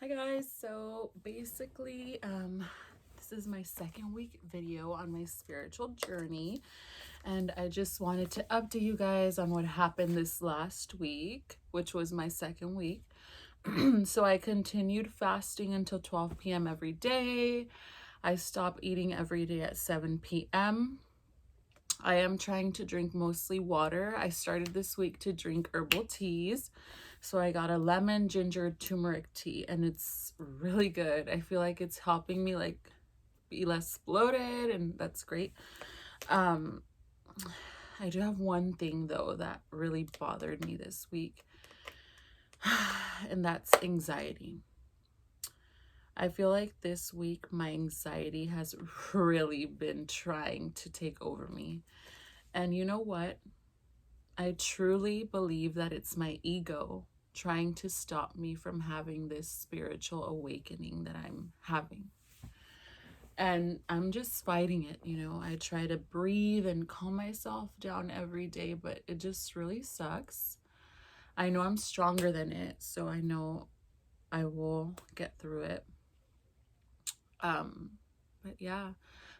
Hi guys, so basically this is my second week video on my spiritual journey, and I just wanted to update you guys on what happened this last week, which was my second week. So I continued fasting until 12 p.m. every day. I stopped eating every day at 7 p.m. I am trying to drink mostly water. I started this week to drink herbal teas. So I got a lemon, ginger, turmeric tea, and it's really good. I feel like it's helping me like be less bloated, and that's great. Um, I do have one thing though that really bothered me this week, and that's anxiety. I feel like this week my anxiety has really been trying to take over me. And you know what? I truly believe that it's my ego trying to stop me from having this spiritual awakening that I'm having. And I'm just fighting it, I try to breathe and calm myself down every day, but it just really sucks. I know I'm stronger than it, so I know I will get through it. But yeah,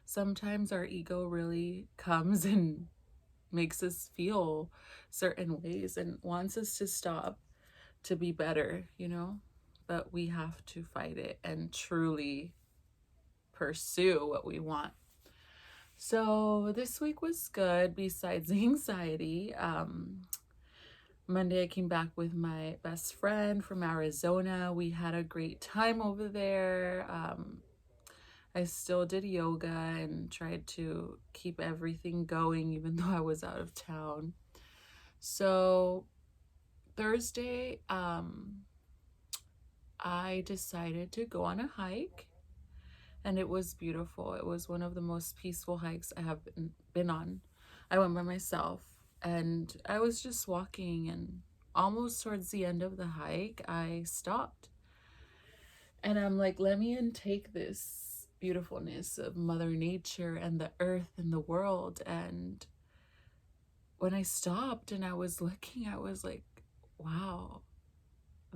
sometimes our ego really comes and makes us feel certain ways and wants us to stop to be better, but we have to fight it and truly pursue what we want. So this week was good besides the anxiety. Monday I came back with my best friend from Arizona. We had a great time over there. I still did yoga and tried to keep everything going even though I was out of town. So Thursday, I decided to go on a hike, and it was beautiful. It was one of the most peaceful hikes I have been on. I went by myself, and I was just walking, and almost towards the end of the hike, I stopped. And I'm like, let me intake this beautifulness of Mother Nature and the earth and the world. And when I stopped and I was looking, I was like, wow,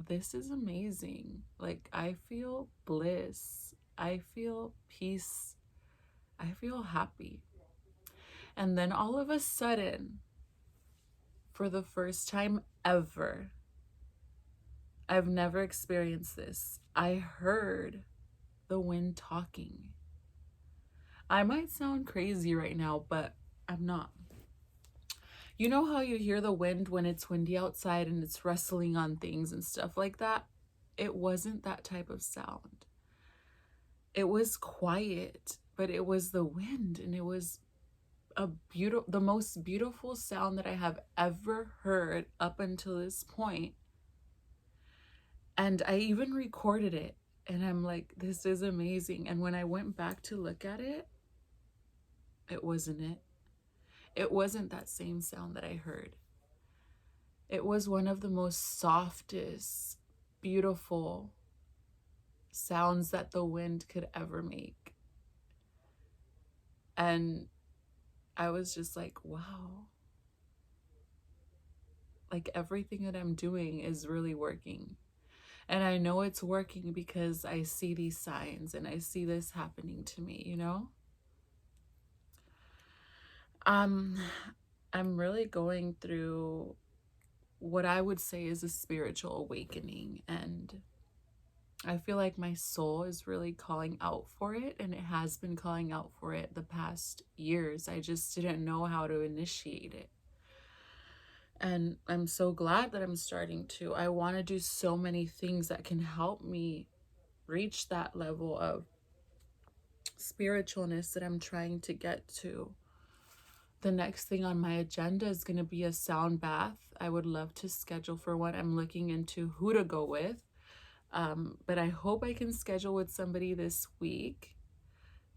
this is amazing. Like, I feel bliss. I feel peace. I feel happy. And then all of a sudden, for the first time ever, I've never experienced this, I heard the wind talking. I might sound crazy right now, but I'm not. You know how you hear the wind when it's windy outside and it's rustling on things and stuff like that? It wasn't that type of sound. It was quiet, but it was the wind, and it was the most beautiful sound that I have ever heard up until this point. And I even recorded it, and I'm like, this is amazing. And when I went back to look at it, it wasn't it. It wasn't that same sound that I heard. It was one of the most softest, beautiful sounds that the wind could ever make. And I was just like, wow. Like, everything that I'm doing is really working. And I know it's working because I see these signs and I see this happening to me, I'm really going through what I would say is a spiritual awakening, and I feel like my soul is really calling out for it, and it has been calling out for it the past years. I just didn't know how to initiate it. And I'm so glad that I'm starting to. I want to do so many things that can help me reach that level of spiritualness that I'm trying to get to. The next thing on my agenda is going to be a sound bath. I would love to schedule for one. I'm looking into who to go with. But I hope I can schedule with somebody this week,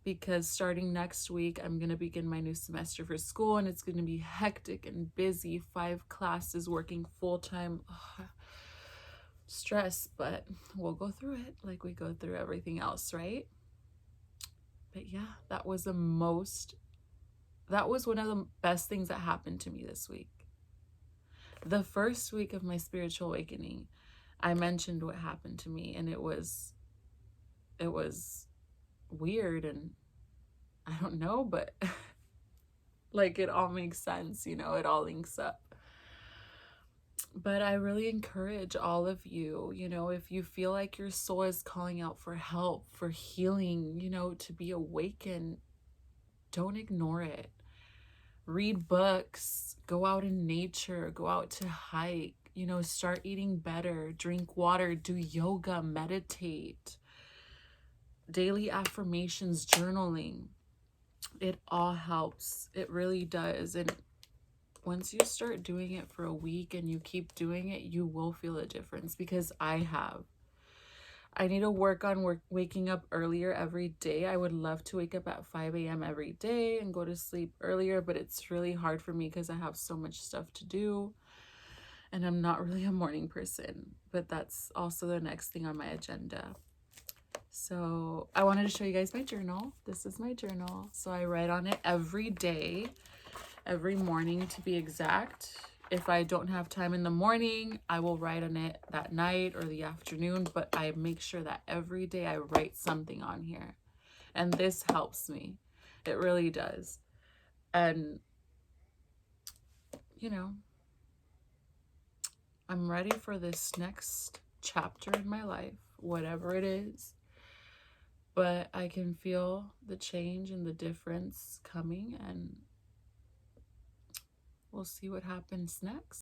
because starting next week, I'm going to begin my new semester for school, and it's going to be hectic and busy. 5 classes, working full-time. Stress, but we'll go through it like we go through everything else, right? But yeah, that was one of the best things that happened to me this week. The first week of my spiritual awakening, I mentioned what happened to me, and it was weird, and I don't know, but like it all makes sense, you know, it all links up. But I really encourage all of you, you know, if you feel like your soul is calling out for help, for healing, you know, to be awakened, don't ignore it. Read books, go out in nature, go out to hike, you know, start eating better, drink water, do yoga, meditate, daily affirmations, journaling. It all helps. It really does. And once you start doing it for a week and you keep doing it, you will feel a difference, because I have. I need to work on waking up earlier every day. I would love to wake up at 5 a.m. every day and go to sleep earlier, but it's really hard for me because I have so much stuff to do and I'm not really a morning person, but that's also the next thing on my agenda. So I wanted to show you guys my journal. This is my journal. So I write on it every day, every morning to be exact. If I don't have time in the morning, I will write on it that night or the afternoon, but I make sure that every day I write something on here. And this helps me. It really does. And, you know, I'm ready for this next chapter in my life, whatever it is. But I can feel the change and the difference coming, and we'll see what happens next.